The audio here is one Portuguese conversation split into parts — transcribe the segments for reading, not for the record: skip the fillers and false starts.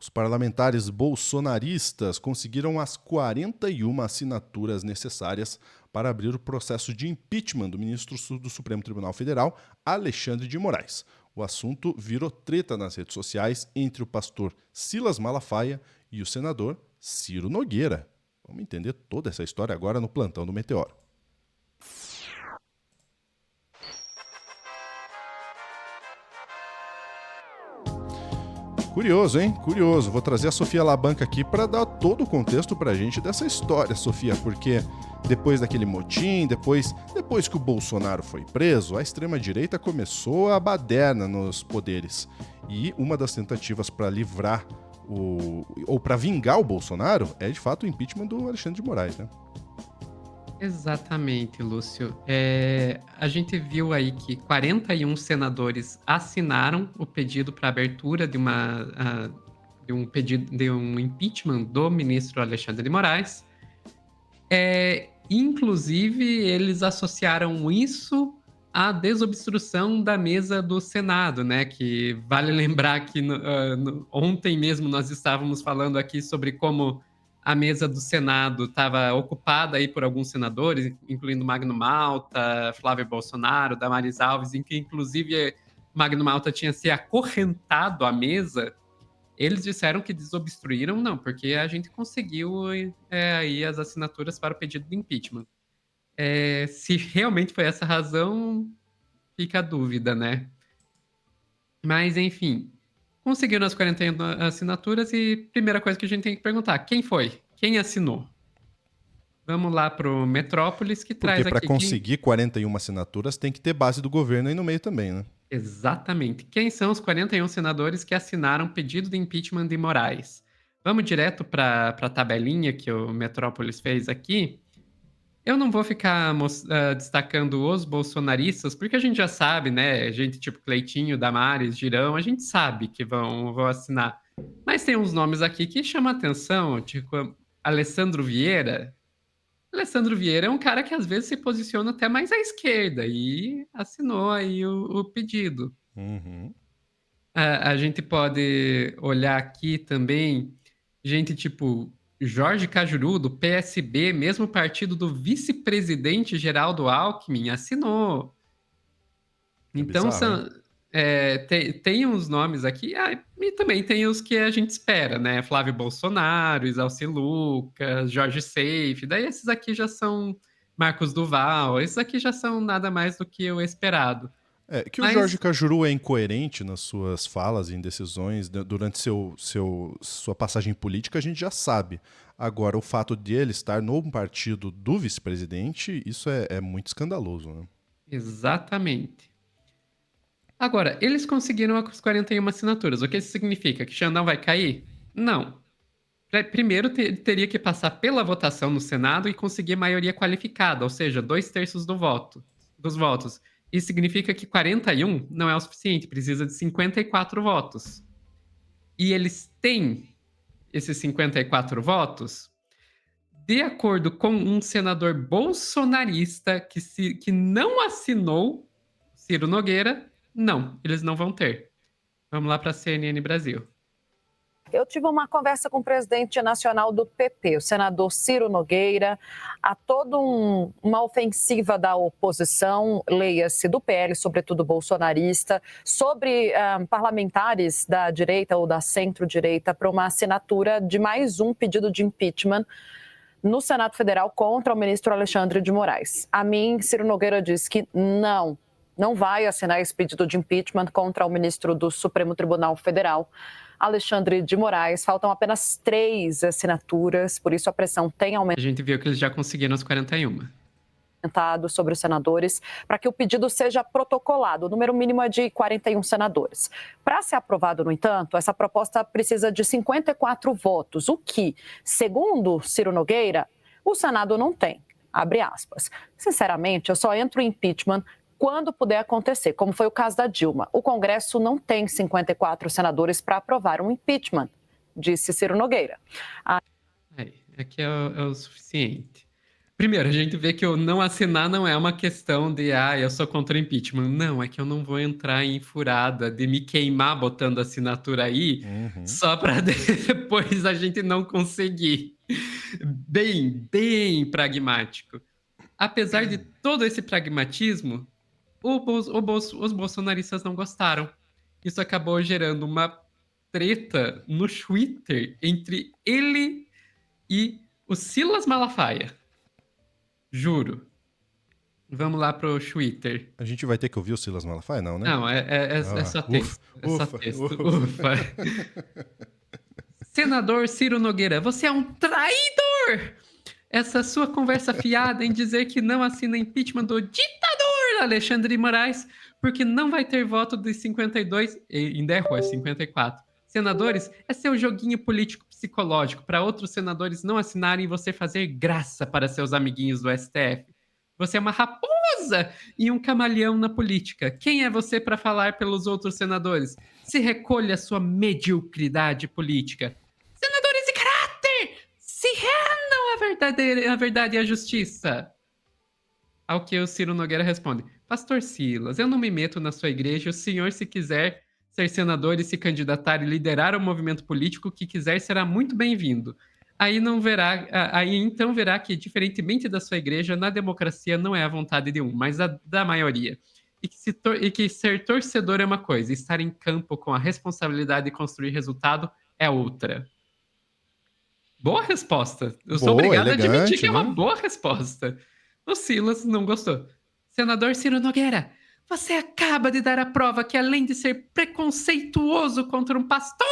Os parlamentares bolsonaristas conseguiram as 41 assinaturas necessárias para abrir o processo de impeachment do ministro do Supremo Tribunal Federal, Alexandre de Moraes. O assunto virou treta nas redes sociais entre o pastor Silas Malafaia e o senador Ciro Nogueira. Vamos entender toda essa história agora no Plantão do Meteoro. Curioso, hein? Curioso. Vou trazer a Sofia Labanca aqui para dar todo o contexto pra gente dessa história, Sofia, porque depois daquele motim, depois que o Bolsonaro foi preso, a extrema-direita começou a baderna nos poderes. E uma das tentativas para livrar ou para vingar o Bolsonaro é, de fato, o impeachment do Alexandre de Moraes, né? Exatamente, Lúcio. A gente viu aí que 41 senadores assinaram o pedido para abertura de um pedido de um impeachment do ministro Alexandre de Moraes. Inclusive, eles associaram isso à desobstrução da mesa do Senado, né? Que vale lembrar que ontem mesmo nós estávamos falando aqui sobre como a mesa do Senado estava ocupada aí por alguns senadores, incluindo Magno Malta, Flávio Bolsonaro, Damares Alves, em que inclusive Magno Malta tinha se acorrentado à mesa. Eles disseram que desobstruíram, não, porque a gente conseguiu aí as assinaturas para o pedido de impeachment. Se realmente foi essa a razão, fica a dúvida, né? Mas, enfim, conseguiram as 41 assinaturas e primeira coisa que a gente tem que perguntar, quem foi? Quem assinou? Vamos lá pro Metrópolis, que Porque traz para aqui quem... conseguir 41 assinaturas tem que ter base do governo aí no meio também, né? Exatamente. Quem são os 41 senadores que assinaram o pedido de impeachment de Moraes? Vamos direto para a tabelinha que o Metrópolis fez aqui. Eu não vou ficar destacando os bolsonaristas, porque a gente já sabe, né? Gente tipo Cleitinho, Damares, Girão, a gente sabe que vão assinar. Mas tem uns nomes aqui que chamam a atenção, tipo Alessandro Vieira. Alessandro Vieira é um cara que às vezes se posiciona até mais à esquerda e assinou aí o pedido. Uhum. A gente pode olhar aqui também, gente tipo Jorge Cajuru, do PSB, mesmo partido do vice-presidente Geraldo Alckmin, assinou. É Então, bizarro, hein? tem uns nomes aqui, e também tem os que a gente espera, né? Flávio Bolsonaro, Isalci Lucas, Jorge Seife, daí esses aqui já são Marcos Duval, esses aqui já são nada mais do que o esperado. É que o Jorge Mas Cajuru é incoerente nas suas falas e em decisões durante sua passagem política, a gente já sabe. Agora, o fato de ele estar no partido do vice-presidente, isso é muito escandaloso, né? exatamente. Agora, eles conseguiram as 41 assinaturas. O que isso significa? Que Xandão vai cair? Não. Primeiro, teria que passar pela votação no Senado e conseguir maioria qualificada, ou seja, 2/3 dos votos. Isso significa que 41 não é o suficiente, precisa de 54 votos. E eles têm esses 54 votos de acordo com um senador bolsonarista que não assinou, Ciro Nogueira. Não, eles não vão ter. Vamos lá para a CNN Brasil. Eu tive uma conversa com o presidente nacional do PP, o senador Ciro Nogueira. Há toda uma ofensiva da oposição, leia-se do PL, sobretudo bolsonarista, sobre parlamentares da direita ou da centro-direita para uma assinatura de mais um pedido de impeachment no Senado Federal contra o ministro Alexandre de Moraes. A mim, Ciro Nogueira diz que não vai assinar esse pedido de impeachment contra o ministro do Supremo Tribunal Federal, Alexandre de Moraes. Faltam apenas 3 assinaturas, por isso a pressão tem A gente viu que eles já conseguiram as 41. aumentado sobre os senadores para que o pedido seja protocolado. O número mínimo é de 41 senadores. Para ser aprovado, no entanto, essa proposta precisa de 54 votos, o que, segundo Ciro Nogueira, o Senado não tem. Abre aspas. Sinceramente, eu só entro em impeachment quando puder acontecer, como foi o caso da Dilma. O Congresso não tem 54 senadores para aprovar um impeachment, disse Ciro Nogueira. Aqui é o suficiente. Primeiro, a gente vê que o não assinar não é uma questão de, eu sou contra o impeachment. Não, é que eu não vou entrar em furada de me queimar botando assinatura aí, só para depois a gente não conseguir. Bem pragmático. Apesar de todo esse pragmatismo, os bolsonaristas não gostaram. Isso acabou gerando uma treta no Twitter entre ele e o Silas Malafaia. Juro. Vamos lá pro Twitter. A gente vai ter que ouvir o Silas Malafaia, não, né? Não, é só texto. Só texto. Ufa. Senador Ciro Nogueira, você é um traidor! Essa sua conversa fiada em dizer que não assina impeachment do ditador Alexandre de Moraes, porque não vai ter voto de 52, ainda errou, é 54. Senadores, é seu joguinho político psicológico para outros senadores não assinarem e você fazer graça para seus amiguinhos do STF. Você é uma raposa e um camaleão na política. Quem é você para falar pelos outros senadores? Se recolha sua mediocridade política. Senadores de caráter, se rendam à verdade e à justiça. Ao que o Ciro Nogueira responde: Pastor Silas, eu não me meto na sua igreja. O senhor, se quiser ser senador e se candidatar e liderar o movimento político que quiser, será muito bem-vindo. Aí então verá que, diferentemente da sua igreja, na democracia não é a vontade de um, mas a da maioria. E que ser torcedor é uma coisa, estar em campo com a responsabilidade de construir resultado é outra. Boa resposta. Eu sou obrigado a admitir que é uma boa resposta. O Silas não gostou. Senador Ciro Nogueira, você acaba de dar a prova que, além de ser preconceituoso contra um pastor,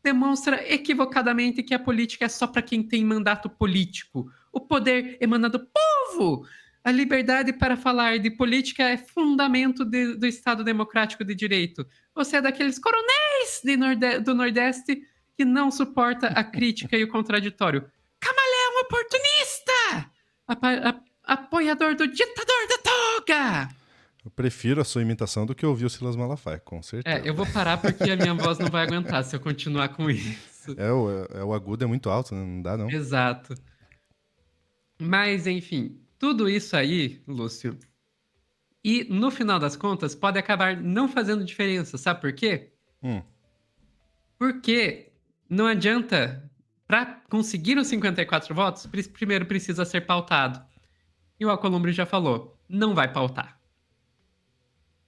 demonstra equivocadamente que a política é só para quem tem mandato político. O poder emana do povo. A liberdade para falar de política é fundamento do Estado Democrático de Direito. Você é daqueles coronéis do Nordeste que não suporta a crítica e o contraditório. Camaleão oportunista! Apoiador do ditador da toga! Eu prefiro a sua imitação do que ouvir o Silas Malafaia, com certeza. Eu vou parar porque a minha voz não vai aguentar se eu continuar com isso. O agudo é muito alto, né? Não dá, não. Exato. Mas, enfim, tudo isso aí, Lúcio, e no final das contas pode acabar não fazendo diferença. Sabe por quê? Porque não adianta, para conseguir os 54 votos, primeiro precisa ser pautado. E o Alcolumbre já falou, não vai pautar.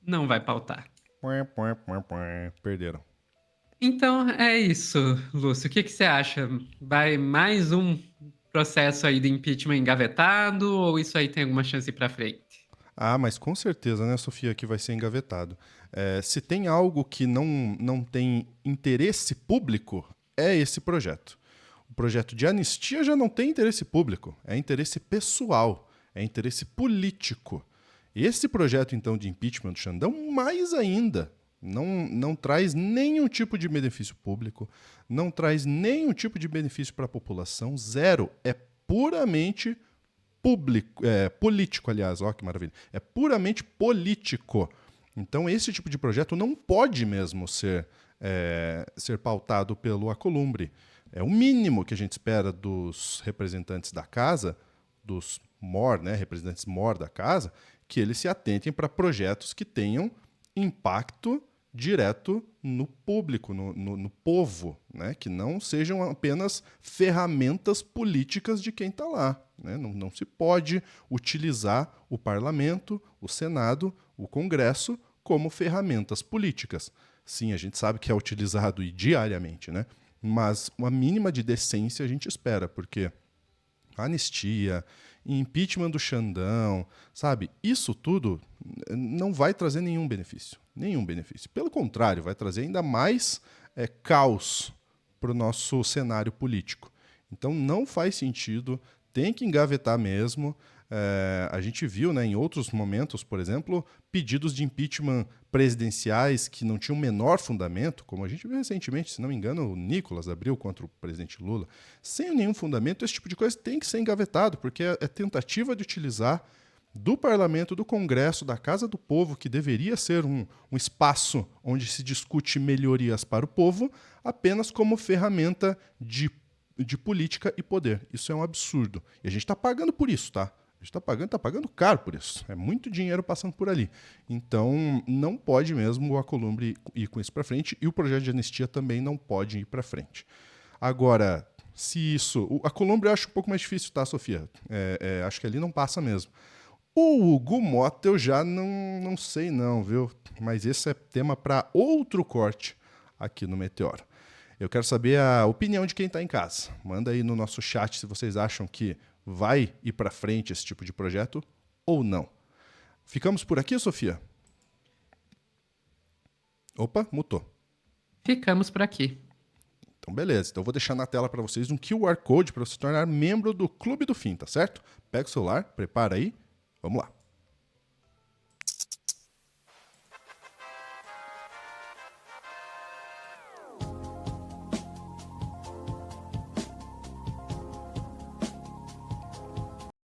Não vai pautar. Perderam. Então é isso, Lúcio. O que você acha? Vai mais um processo aí de impeachment engavetado ou isso aí tem alguma chance para frente? Mas com certeza, né, Sofia, que vai ser engavetado. Se tem algo que não tem interesse público, é esse projeto. O projeto de anistia já não tem interesse público, é interesse pessoal, é interesse político. Esse projeto, então, de impeachment do Xandão, mais ainda, não traz nenhum tipo de benefício público, não traz nenhum tipo de benefício para a população, zero. É puramente político, aliás, ó que maravilha. É puramente político. Então, esse tipo de projeto não pode mesmo ser pautado pelo Alcolumbre. É o mínimo que a gente espera dos representantes da casa, dos MOR, né, representantes MOR da casa, que eles se atentem para projetos que tenham impacto direto no público, no povo, né? Que não sejam apenas ferramentas políticas de quem está lá. Né? Não se pode utilizar o parlamento, o Senado, o Congresso como ferramentas políticas. Sim, a gente sabe que é utilizado diariamente, né? Mas uma mínima de decência a gente espera, porque anistia, impeachment do Xandão, sabe? Isso tudo não vai trazer nenhum benefício. Nenhum benefício. Pelo contrário, vai trazer ainda mais caos para o nosso cenário político. Então não faz sentido, tem que engavetar mesmo. A gente viu, né, em outros momentos, por exemplo, pedidos de impeachment presidenciais que não tinham o menor fundamento, como a gente viu recentemente, se não me engano, o Nicolas abriu contra o presidente Lula. Sem nenhum fundamento, esse tipo de coisa tem que ser engavetado, porque é tentativa de utilizar do parlamento, do Congresso, da Casa do Povo, que deveria ser um espaço onde se discute melhorias para o povo, apenas como ferramenta de de política e poder. Isso é um absurdo. E a gente está pagando por isso, tá? A gente tá pagando caro por isso. É muito dinheiro passando por ali. Então, não pode mesmo o Alcolumbre ir com isso para frente e o projeto de anistia também não pode ir para frente. Agora, se isso... A Alcolumbre eu acho um pouco mais difícil, tá, Sofia? Acho que ali não passa mesmo. O Hugo Mota eu já não sei não, viu? Mas esse é tema para outro corte aqui no Meteoro. Eu quero saber a opinião de quem está em casa. Manda aí no nosso chat se vocês acham que vai ir para frente esse tipo de projeto ou não. Ficamos por aqui, Sofia? Opa, mutou. Ficamos por aqui. Então, beleza. Então, eu vou deixar na tela para vocês um QR Code para você se tornar membro do Clube do Fim, tá certo? Pega o celular, prepara aí, vamos lá.